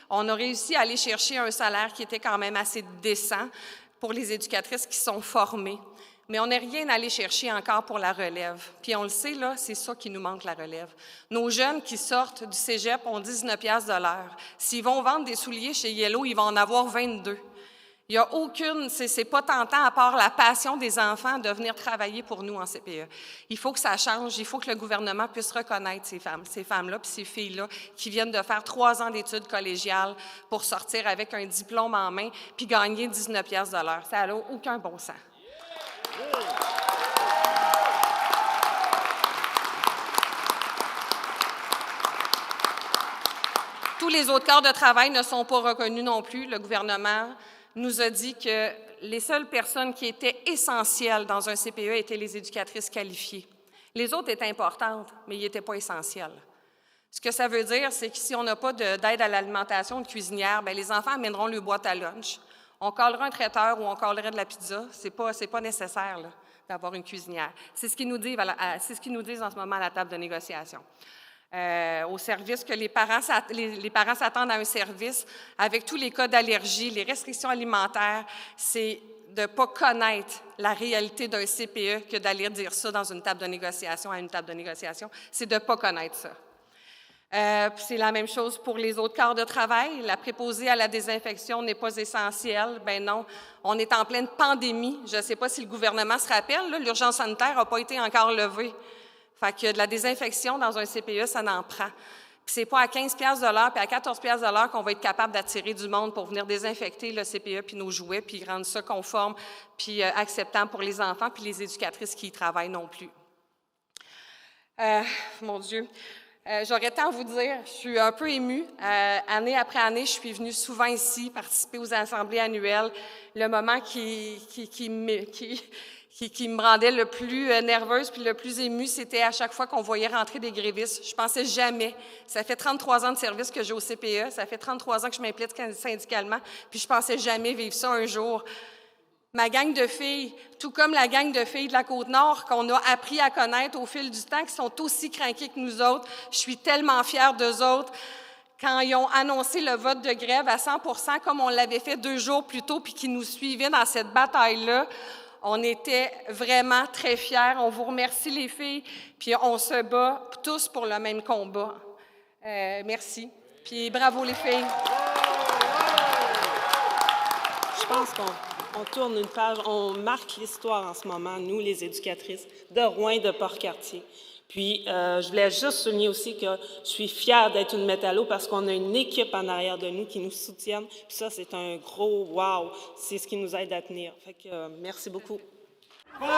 On a réussi à aller chercher un salaire qui était quand même assez décent pour les éducatrices qui sont formées. Mais on n'a rien allé chercher encore pour la relève. Puis on le sait, là, c'est ça qui nous manque, la relève. Nos jeunes qui sortent du cégep ont 19 $ de l'heure. S'ils vont vendre des souliers chez Yellow, ils vont en avoir 22. Il n'y a aucune, c'est pas tentant à part la passion des enfants de venir travailler pour nous en CPE. Il faut que ça change, il faut que le gouvernement puisse reconnaître ces femmes-là puis ces filles-là qui viennent de faire 3 ans d'études collégiales pour sortir avec un diplôme en main puis gagner 19 $ de l'heure. Ça n'a aucun bon sens. Tous les autres corps de travail ne sont pas reconnus non plus. Le gouvernement nous a dit que les seules personnes qui étaient essentielles dans un CPE étaient les éducatrices qualifiées. Les autres étaient importantes, mais ils n'étaient pas essentiels. Ce que ça veut dire, c'est que si on n'a pas d'aide à l'alimentation de cuisinière, bien, les enfants amèneront le boîte à lunch. On collera un traiteur ou on collerait de la pizza. C'est pas nécessaire là, d'avoir une cuisinière. C'est ce qu'ils nous disent en ce moment à la table de négociation. Au service que les parents s'attendent à un service avec tous les cas d'allergie, les restrictions alimentaires, c'est de ne pas connaître la réalité d'un CPE que d'aller dire ça dans une table de négociation à une table de négociation. C'est de ne pas connaître ça. C'est la même chose pour les autres corps de travail. La préposée à la désinfection n'est pas essentielle. Ben non, on est en pleine pandémie. Je ne sais pas si le gouvernement se rappelle, là, l'urgence sanitaire n'a pas été encore levée. Fait que de la désinfection dans un CPE, ça n'en prend. Puis c'est pas à 15 $ de l'heure puis à 14 $ de l'heure qu'on va être capable d'attirer du monde pour venir désinfecter le CPE puis nos jouets puis rendre ça conforme puis acceptable pour les enfants puis les éducatrices qui y travaillent non plus. Mon Dieu. J'aurais tant à vous dire, je suis un peu émue. Année après année, je suis venue souvent ici participer aux assemblées annuelles. Le moment qui me rendait le plus nerveuse puis le plus émue, c'était à chaque fois qu'on voyait rentrer des grévistes. Je pensais jamais. Ça fait 33 ans de service que j'ai au CPE, ça fait 33 ans que je m'implique syndicalement, puis je pensais jamais vivre ça un jour. Ma gang de filles, tout comme la gang de filles de la Côte-Nord qu'on a appris à connaître au fil du temps, qui sont aussi craquées que nous autres, je suis tellement fière d'eux autres. Quand ils ont annoncé le vote de grève à 100 % comme on l'avait fait 2 jours plus tôt, puis qu'ils nous suivaient dans cette bataille-là, on était vraiment très fiers. On vous remercie, les filles, puis on se bat tous pour le même combat. Merci. Puis bravo, les filles. Je pense qu'on tourne une page, on marque l'histoire en ce moment, nous, les éducatrices de Rouyn et de Port-Cartier. Puis, je voulais juste souligner aussi que je suis fière d'être une métallo parce qu'on a une équipe en arrière de nous qui nous soutiennent. Puis ça, c'est un gros wow. C'est ce qui nous aide à tenir. Fait que, merci beaucoup. Force!